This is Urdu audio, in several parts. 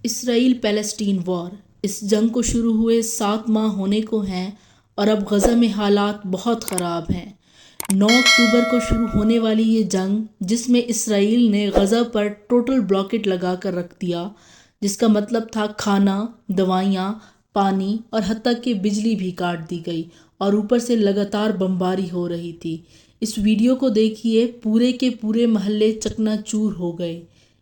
اسرائیل پیلسٹین وار اس جنگ کو شروع ہوئے 7 ماہ ہونے کو ہیں اور اب غزہ میں حالات بہت خراب ہیں۔ 9 اکتوبر کو شروع ہونے والی یہ جنگ، جس میں اسرائیل نے غزہ پر ٹوٹل بلاکیٹ لگا کر رکھ دیا، جس کا مطلب تھا کھانا، دوائیاں، پانی اور حتیٰ کہ بجلی بھی کاٹ دی گئی، اور اوپر سے لگاتار بمباری ہو رہی تھی۔ اس ویڈیو کو دیکھیے، پورے کے پورے محلے چکنا چور ہو گئے۔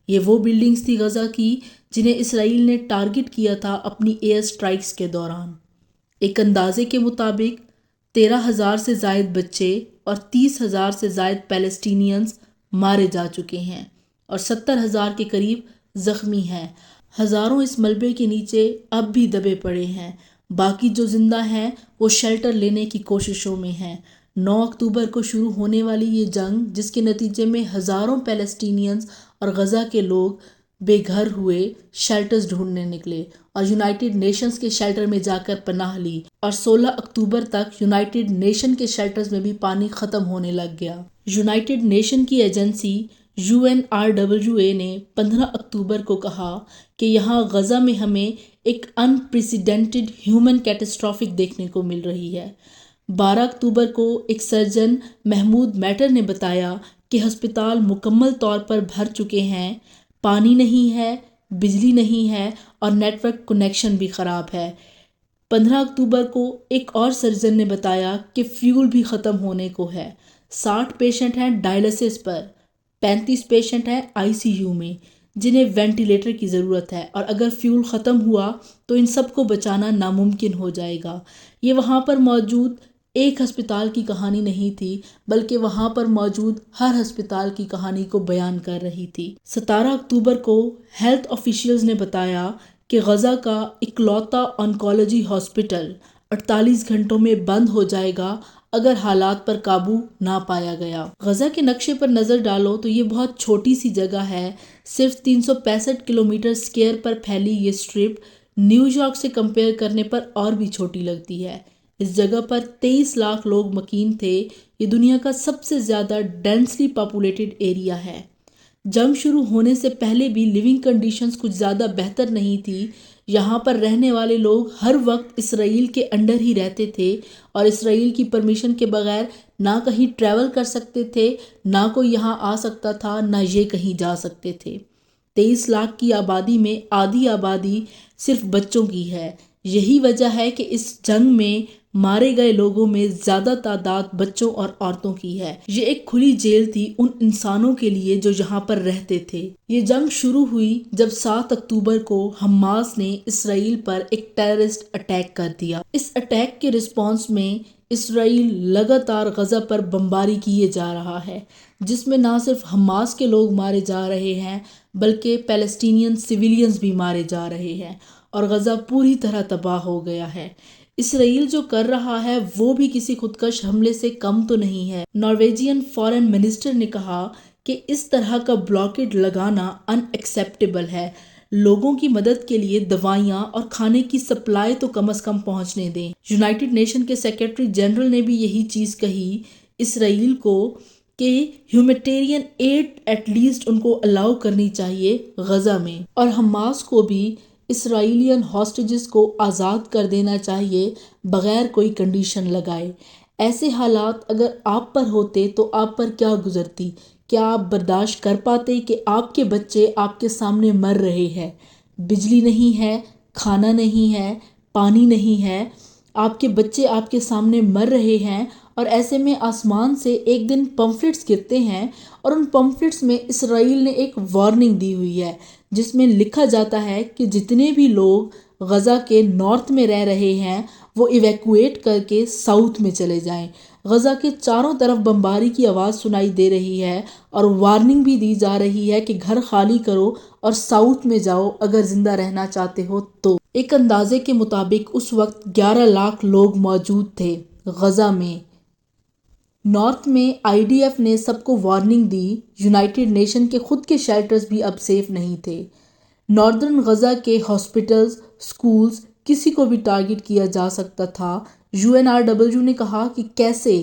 یہ وہ بلڈنگز تھی غزہ کی جنہیں اسرائیل نے ٹارگٹ کیا تھا اپنی ایئر سٹرائکس کے دوران۔ ایک اندازے کے مطابق 13,000 سے زائد بچے اور 30,000 سے زائد پیلسٹینینز مارے جا چکے ہیں اور 70,000 کے قریب زخمی ہیں۔ ہزاروں اس ملبے کے نیچے اب بھی دبے پڑے ہیں، باقی جو زندہ ہیں وہ شیلٹر لینے کی کوششوں میں ہیں۔ 9 اکتوبر کو شروع ہونے والی یہ جنگ، جس کے نتیجے میں ہزاروں پیلسٹینینز اور غزہ کے لوگ بے گھر ہوئے، شیلٹرز ڈھونڈنے نکلے اور یونائٹڈ نیشنز کے شیلٹر میں جا کر پناہ لی، اور 16 اکتوبر تک یونائٹڈ نیشن کے شیلٹرز میں بھی پانی ختم ہونے لگ گیا۔ یونائٹڈ نیشن کی ایجنسی UNRWA نے 15 اکتوبر کو کہا کہ یہاں غزہ میں ہمیں ایک انپریسیڈنٹڈ ہیومن کیٹاسٹرافک دیکھنے کو مل رہی ہے۔ 12 اکتوبر کو ایک سرجن محمود میٹر نے بتایا کہ ہسپتال مکمل طور پر بھر چکے ہیں، پانی نہیں ہے، بجلی نہیں ہے اور نیٹ ورک کنیکشن بھی خراب ہے۔ 15 اکتوبر کو ایک اور سرجن نے بتایا کہ فیول بھی ختم ہونے کو ہے۔ 60 پیشنٹ ہیں ڈائلسس پر، 35 پیشنٹ ہیں ICU میں جنہیں وینٹیلیٹر کی ضرورت ہے، اور اگر فیول ختم ہوا تو ان سب کو بچانا ناممکن ہو جائے گا۔ یہ وہاں پر موجود ایک ہسپتال کی کہانی نہیں تھی، بلکہ وہاں پر موجود ہر ہسپتال کی کہانی کو بیان کر رہی تھی۔ 17 اکتوبر کو ہیلتھ آفیشیلز نے بتایا کہ غزہ کا اکلوتا آنکولوجی ہاسپٹل 48 گھنٹوں میں بند ہو جائے گا اگر حالات پر قابو نہ پایا گیا۔ غزہ کے نقشے پر نظر ڈالو تو یہ بہت چھوٹی سی جگہ ہے، صرف 365 کلومیٹر اسکوائر پر پھیلی یہ اسٹرپ نیو یارک سے کمپیئر کرنے پر اور بھی چھوٹی لگتی ہے۔ اس جگہ پر 23 لاکھ لوگ مقیم تھے۔ یہ دنیا کا سب سے زیادہ ڈینسلی پاپولیٹڈ ایریا ہے۔ جنگ شروع ہونے سے پہلے بھی لیونگ کنڈیشنز کچھ زیادہ بہتر نہیں تھی۔ یہاں پر رہنے والے لوگ ہر وقت اسرائیل کے انڈر ہی رہتے تھے اور اسرائیل کی پرمیشن کے بغیر نہ کہیں ٹریول کر سکتے تھے، نہ کوئی یہاں آ سکتا تھا، نہ یہ کہیں جا سکتے تھے۔ 23 لاکھ کی آبادی میں آدھی آبادی صرف بچوں کی ہے۔ یہی وجہ ہے کہ اس جنگ میں مارے گئے لوگوں میں زیادہ تعداد بچوں اور عورتوں کی ہے۔ یہ ایک کھلی جیل تھی ان انسانوں کے لیے جو یہاں پر رہتے تھے۔ یہ جنگ شروع ہوئی جب 7 اکتوبر کو حماس نے اسرائیل پر ایک ٹیررسٹ اٹیک کر دیا۔ اس اٹیک کے رسپانس میں اسرائیل لگاتار غزہ پر بمباری کیے جا رہا ہے، جس میں نہ صرف حماس کے لوگ مارے جا رہے ہیں بلکہ پیلسٹینین سویلینز بھی مارے جا رہے ہیں، اور غزہ پوری طرح تباہ ہو گیا ہے۔ اسرائیل جو کر رہا ہے وہ بھی کسی خودکش حملے سے کم تو نہیں ہے۔ نارویجین فارن منسٹر نے کہا کہ اس طرح کا بلاکیڈ لگانا ان ایکسیپٹیبل ہے۔ لوگوں کی مدد کے لیے دوائیاں اور کھانے کی سپلائی تو کم از کم پہنچنے دیں۔ یونائٹڈ نیشن کے سیکرٹری جنرل نے بھی یہی چیز کہی اسرائیل کو کہ ہیومینٹیرین ایڈ ایٹ لیسٹ ان کو الاؤ کرنی چاہیے غزہ میں، اور حماس کو بھی اسرائیلین ہاسٹیجز کو آزاد کر دینا چاہیے بغیر کوئی کنڈیشن لگائے۔ ایسے حالات اگر آپ پر ہوتے تو آپ پر کیا گزرتی؟ کیا آپ برداشت کر پاتے کہ آپ کے بچے آپ کے سامنے مر رہے ہیں، بجلی نہیں ہے، کھانا نہیں ہے، پانی نہیں ہے، آپ کے بچے آپ کے سامنے مر رہے ہیں، اور ایسے میں آسمان سے ایک دن پمفلٹس گرتے ہیں، اور ان پمفلٹس میں اسرائیل نے ایک وارننگ دی ہوئی ہے جس میں لکھا جاتا ہے کہ جتنے بھی لوگ غزہ کے نارتھ میں رہ رہے ہیں وہ ایویکویٹ کر کے ساؤتھ میں چلے جائیں۔ غزہ کے چاروں طرف بمباری کی آواز سنائی دے رہی ہے اور وارننگ بھی دی جا رہی ہے کہ گھر خالی کرو اور ساؤتھ میں جاؤ اگر زندہ رہنا چاہتے ہو تو۔ ایک اندازے کے مطابق اس وقت 11 لاکھ لوگ موجود تھے غزہ میں۔ نارتھ میں IDF نے سب کو وارننگ دی، یونائٹڈ نیشن کے خود کے شیلٹرز بھی اب سیف نہیں تھے۔ ناردرن غزہ کے ہاسپٹلز، سکولز، کسی کو بھی ٹارگٹ کیا جا سکتا تھا۔ UNRWA نے کہا کہ کیسے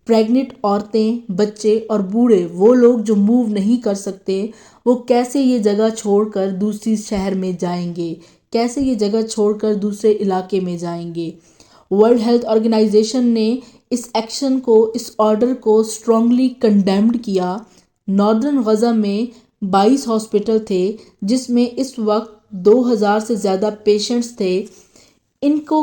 پریگننٹ عورتیں، بچے اور بوڑھے، وہ لوگ جو موو نہیں کر سکتے، وہ کیسے یہ جگہ چھوڑ کر دوسری شہر میں جائیں گے، کیسے یہ جگہ چھوڑ کر دوسرے علاقے میں جائیں گے۔ ورلڈ ہیلتھ آرگنائزیشن نے اس ایکشن کو، اس آرڈر کو اسٹرانگلی کنڈیمڈ کیا۔ ناردرن غزہ میں 22 ہاسپٹل تھے جس میں اس وقت 2000 سے زیادہ پیشنٹس تھے۔ ان کو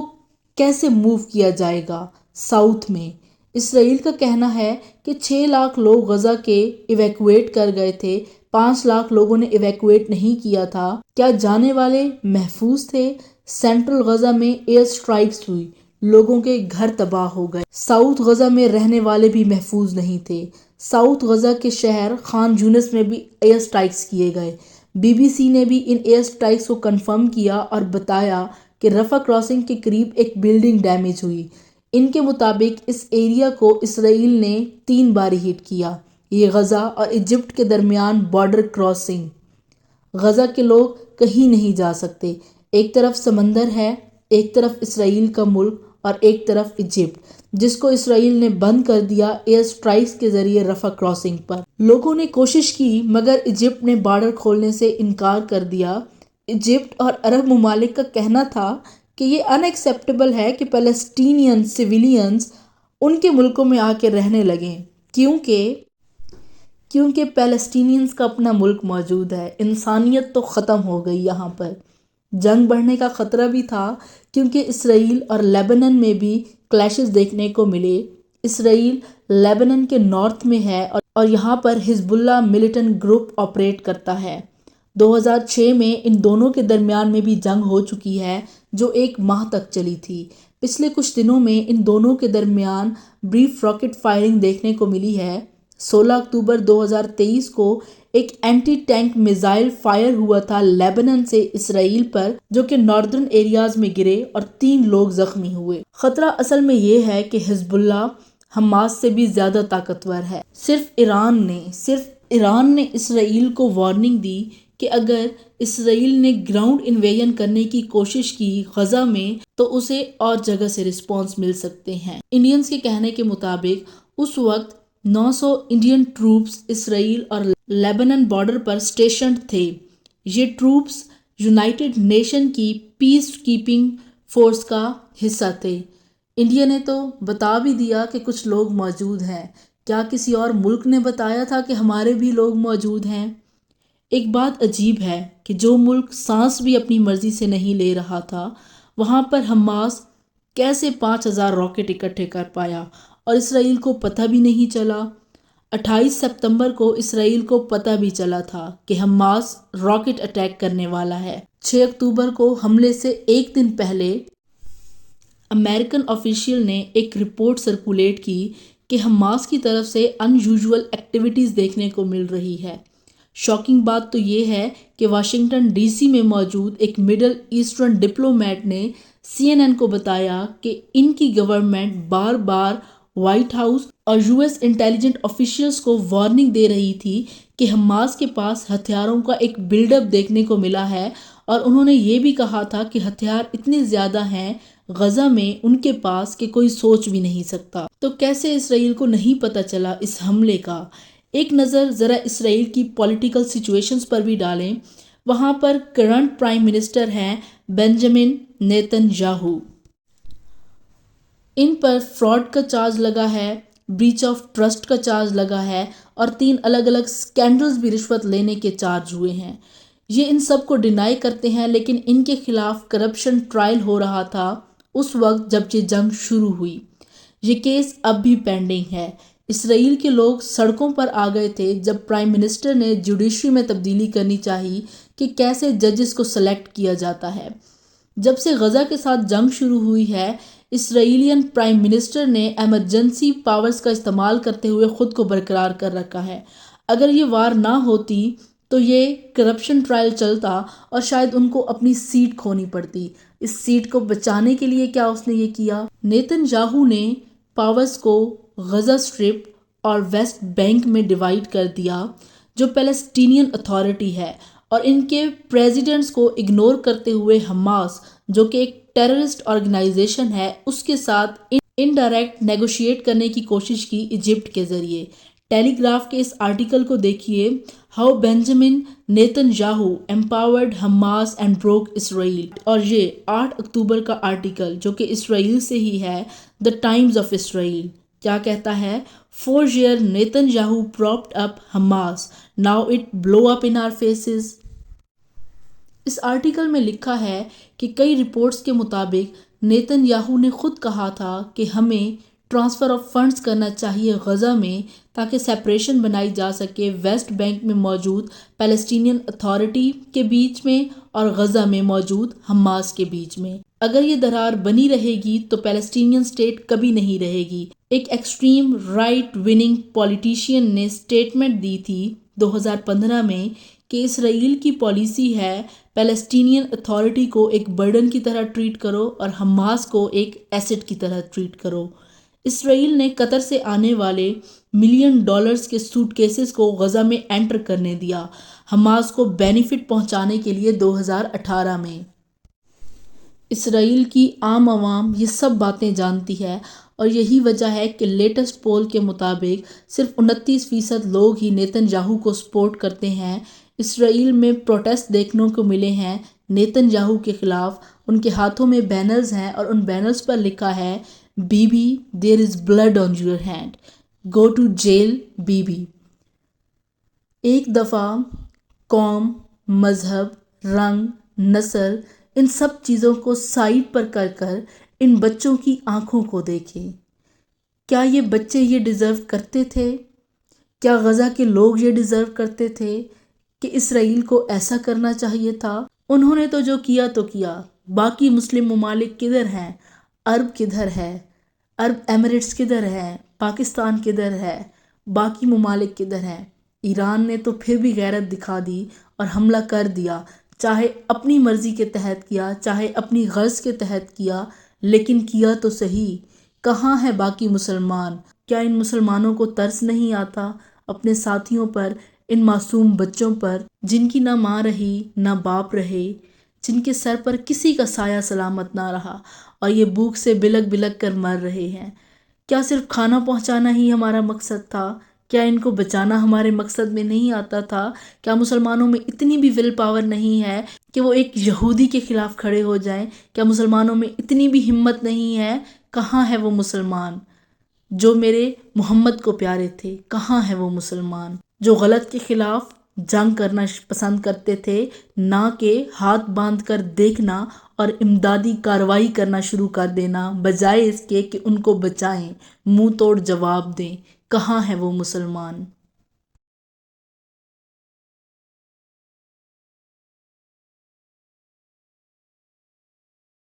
کیسے موو کیا جائے گا؟ ساؤتھ میں اسرائیل کا کہنا ہے کہ 6 لاکھ لوگ غزہ کے ایویکویٹ کر گئے تھے، 5 لاکھ لوگوں نے ایویکویٹ نہیں کیا تھا۔ کیا جانے والے محفوظ تھے؟ سینٹرل غزہ میں ایئر سٹرائکس ہوئی، لوگوں کے گھر تباہ ہو گئے۔ ساؤتھ غزہ میں رہنے والے بھی محفوظ نہیں تھے۔ ساؤتھ غزہ کے شہر خان یونس میں بھی ایئر سٹرائکس کیے گئے۔ BBC نے بھی ان ایئر سٹرائکس کو کنفرم کیا اور بتایا کہ رفح کراسنگ کے قریب ایک بلڈنگ ڈیمیج ہوئی۔ ان کے مطابق اس ایریا کو اسرائیل نے 3 بار ہٹ کیا۔ یہ غزہ اور ایجپٹ کے درمیان بارڈر کراسنگ۔ غزہ کے لوگ کہیں نہیں جا سکتے، ایک طرف سمندر ہے، ایک طرف اسرائیل کا ملک اور ایک طرف ایجپٹ، جس کو اسرائیل نے بند کر دیا ایئر سٹرائکس کے ذریعے رفح کراسنگ پر۔ لوگوں نے کوشش کی مگر ایجپٹ نے بارڈر کھولنے سے انکار کر دیا۔ ایجپٹ اور عرب ممالک کا کہنا تھا کہ یہ ان ایکسیپٹیبل ہے کہ پیلسٹینین سویلینز ان کے ملکوں میں آ کے رہنے لگیں، کیونکہ پیلسٹینینز کا اپنا ملک موجود ہے۔ انسانیت تو ختم ہو گئی یہاں پر۔ جنگ بڑھنے کا خطرہ بھی تھا کیونکہ اسرائیل اور لیبنن میں بھی کلیشز دیکھنے کو ملے۔ اسرائیل لیبنن کے نارتھ میں ہے اور یہاں پر حزب اللہ ملیٹنٹ گروپ آپریٹ کرتا ہے۔ 2006 میں ان دونوں کے درمیان میں بھی جنگ ہو چکی ہے جو 1 ماہ تک چلی تھی۔ پچھلے کچھ دنوں میں ان دونوں کے درمیان بریف راکٹ فائرنگ دیکھنے کو ملی ہے۔ 16 اکتوبر 2023 کو ایک اینٹی ٹینک میزائل فائر ہوا تھا لیبنن سے اسرائیل پر، جو کہ ناردرن ایریاز میں گرے اور 3 لوگ زخمی ہوئے۔ خطرہ اصل میں یہ ہے کہ حزب اللہ حماس سے بھی زیادہ طاقتور ہے۔ صرف ایران نے اسرائیل کو وارننگ دی کہ اگر اسرائیل نے گراؤنڈ انویژن کرنے کی کوشش کی غزہ میں تو اسے اور جگہ سے رسپانس مل سکتے ہیں۔ انڈینز کے کہنے کے مطابق اس وقت 900 انڈین ٹروپس اسرائیل اور لیبنن بارڈر پر اسٹیشنڈ تھے۔ یہ ٹروپس یونائٹڈ نیشن کی پیس کیپنگ فورس کا حصہ تھے۔ انڈیا نے تو بتا بھی دیا کہ کچھ لوگ موجود ہیں۔ کیا کسی اور ملک نے بتایا تھا کہ ہمارے بھی لوگ موجود ہیں؟ ایک بات عجیب ہے کہ جو ملک سانس بھی اپنی مرضی سے نہیں لے رہا تھا، وہاں پر حماس کیسے 5000 راکٹ اکٹھے کر پایا اور اسرائیل کو پتہ بھی نہیں چلا؟ 28 ستمبر کو اسرائیل کو پتہ بھی چلا تھا کہ حماس راکٹ اٹیک کرنے والا ہے۔ 6 اکتوبر کو حملے سے ایک دن پہلے امریکن آفیشیل نے ایک رپورٹ سرکولیٹ کی کہ حماس کی طرف سے ان یوزول ایکٹیویٹیز دیکھنے کو مل رہی ہے۔ شاکنگ بات تو یہ ہے کہ واشنگٹن ڈی سی میں موجود ایک مڈل ایسٹرن ڈپلومیٹ نے CNN کو بتایا کہ ان کی گورنمنٹ بار بار وائٹ ہاؤس اور US انٹیلیجنٹ آفیشلز کو وارننگ دے رہی تھی کہ حماس کے پاس ہتھیاروں کا ایک بلڈ اپ دیکھنے کو ملا ہے، اور انہوں نے یہ بھی کہا تھا کہ ہتھیار اتنے زیادہ ہیں غزہ میں ان کے پاس کہ کوئی سوچ بھی نہیں سکتا۔ تو کیسے اسرائیل کو نہیں پتہ چلا اس حملے کا؟ ایک نظر ذرا اسرائیل کی پولیٹیکل سچویشنز پر بھی ڈالیں۔ وہاں پر کرنٹ پرائم منسٹر ہیں بنجامن نیتن یاہو۔ ان پر فراڈ کا چارج لگا ہے، بریچ آف ٹرسٹ کا چارج لگا ہے اور 3 الگ الگ سکینڈلز بھی رشوت لینے کے چارج ہوئے ہیں۔ یہ ان سب کو ڈینائی کرتے ہیں، لیکن ان کے خلاف کرپشن ٹرائل ہو رہا تھا اس وقت جب یہ جنگ شروع ہوئی۔ یہ کیس اب بھی پینڈنگ ہے۔ اسرائیل کے لوگ سڑکوں پر آ گئے تھے جب پرائم منسٹر نے جوڈیشری میں تبدیلی کرنی چاہی کہ کیسے ججز کو سلیکٹ کیا جاتا ہے۔ جب سے غزہ کے ساتھ جنگ شروع ہوئی ہے، اسرائیلین پرائم منسٹر نے ایمرجنسی پاورز کا استعمال کرتے ہوئے خود کو برقرار کر رکھا ہے۔ اگر یہ وار نہ ہوتی تو یہ کرپشن ٹرائل چلتا اور شاید ان کو اپنی سیٹ کھونی پڑتی۔ اس سیٹ کو بچانے کے لیے کیا اس نے یہ کیا؟ نیتن یاہو نے پاورز کو غزہ اسٹرپ اور ویسٹ بینک میں ڈیوائیڈ کر دیا، جو پیلسٹینین اتھارٹی ہے، اور ان کے پریزیڈنٹس کو اگنور کرتے ہوئے حماس، جو کہ ایک ٹیررسٹ آرگنائزیشن ہے، اس کے ساتھ انڈائریکٹ نیگوشیٹ کرنے کی کوشش کی ایجپٹ کے ذریعے۔ ٹیلی گراف کے اس آرٹیکل کو دیکھیے، how Benjamin Netanyahu empowered Hamas and broke Israel, اور یہ 8 اکتوبر کا آرٹیکل جو کہ اسرائیل سے ہی ہے، دا ٹائمز آف اسرائیل، کیا کہتا ہے؟ 4 years Netanyahu propped up Hamas, now it blow up in our faces۔ اس آرٹیکل میں لکھا ہے کہ کئی رپورٹس کے مطابق نیتن یاہو نے خود کہا تھا کہ ہمیں ٹرانسفر آف فنڈز کرنا چاہیے غزہ میں تاکہ سیپریشن بنائی جا سکے ویسٹ بینک میں موجود پیلسٹینین اتھارٹی کے بیچ میں اور غزہ میں موجود حماس کے بیچ میں۔ اگر یہ درار بنی رہے گی تو پیلسٹینین اسٹیٹ کبھی نہیں رہے گی۔ ایک ایکسٹریم رائٹ وننگ پولیٹیشین نے سٹیٹمنٹ دی تھی 2015 میں کہ اسرائیل کی پالیسی ہے پیلسٹینین اتھارٹی کو ایک برڈن کی طرح ٹریٹ کرو اور حماس کو ایک ایسٹ کی طرح ٹریٹ کرو۔ اسرائیل نے قطر سے آنے والے $1 ملین کے سوٹ کیسز کو غزہ میں انٹر کرنے دیا، حماس کو بینیفٹ پہنچانے کے لیے 2018 میں۔ اسرائیل کی عام عوام یہ سب باتیں جانتی ہے اور یہی وجہ ہے کہ لیٹسٹ پول کے مطابق صرف 29% لوگ ہی نیتن یاہو کو سپورٹ کرتے ہیں۔ اسرائیل میں پروٹیسٹ دیکھنے کو ملے ہیں نیتن یاہو کے خلاف، ان کے ہاتھوں میں بینرز ہیں اور ان بینرز پر لکھا ہے Bibi there is blood on your hand, go to jail Bibi. ایک دفعہ قوم، مذہب، رنگ، نسل، ان سب چیزوں کو سائیڈ پر کر کر ان بچوں کی آنکھوں کو دیکھیں۔ کیا یہ بچے یہ ڈیزرو کرتے تھے؟ کیا غزہ کے لوگ یہ ڈیزرو کرتے تھے کہ اسرائیل کو ایسا کرنا چاہیے تھا؟ انہوں نے تو جو کیا تو کیا، باقی مسلم ممالک کدھر ہیں؟ عرب کدھر ہے؟ عرب ایمریٹس کدھر ہے؟ پاکستان کدھر ہے؟ باقی ممالک کدھر ہیں؟ ایران نے تو پھر بھی غیرت دکھا دی اور حملہ کر دیا، چاہے اپنی مرضی کے تحت کیا، چاہے اپنی غرض کے تحت کیا، لیکن کیا تو صحیح۔ کہاں ہے باقی مسلمان؟ کیا ان مسلمانوں کو ترس نہیں آتا اپنے ساتھیوں پر، ان معصوم بچوں پر جن کی نہ ماں رہی نہ باپ رہے، جن کے سر پر کسی کا سایہ سلامت نہ رہا اور یہ بھوک سے بلک بلک کر مر رہے ہیں؟ کیا صرف کھانا پہنچانا ہی ہمارا مقصد تھا؟ کیا ان کو بچانا ہمارے مقصد میں نہیں آتا تھا؟ کیا مسلمانوں میں اتنی بھی ول پاور نہیں ہے کہ وہ ایک یہودی کے خلاف کھڑے ہو جائیں؟ کیا مسلمانوں میں اتنی بھی ہمت نہیں ہے؟ کہاں ہے وہ مسلمان جو میرے محمد کو پیارے تھے؟ کہاں ہے وہ مسلمان جو غلط کے خلاف جنگ کرنا پسند کرتے تھے، نہ کہ ہاتھ باندھ کر دیکھنا اور امدادی کارروائی کرنا شروع کر دینا بجائے اس کے کہ ان کو بچائیں، منہ توڑ جواب دیں؟ کہاں ہے وہ مسلمان؟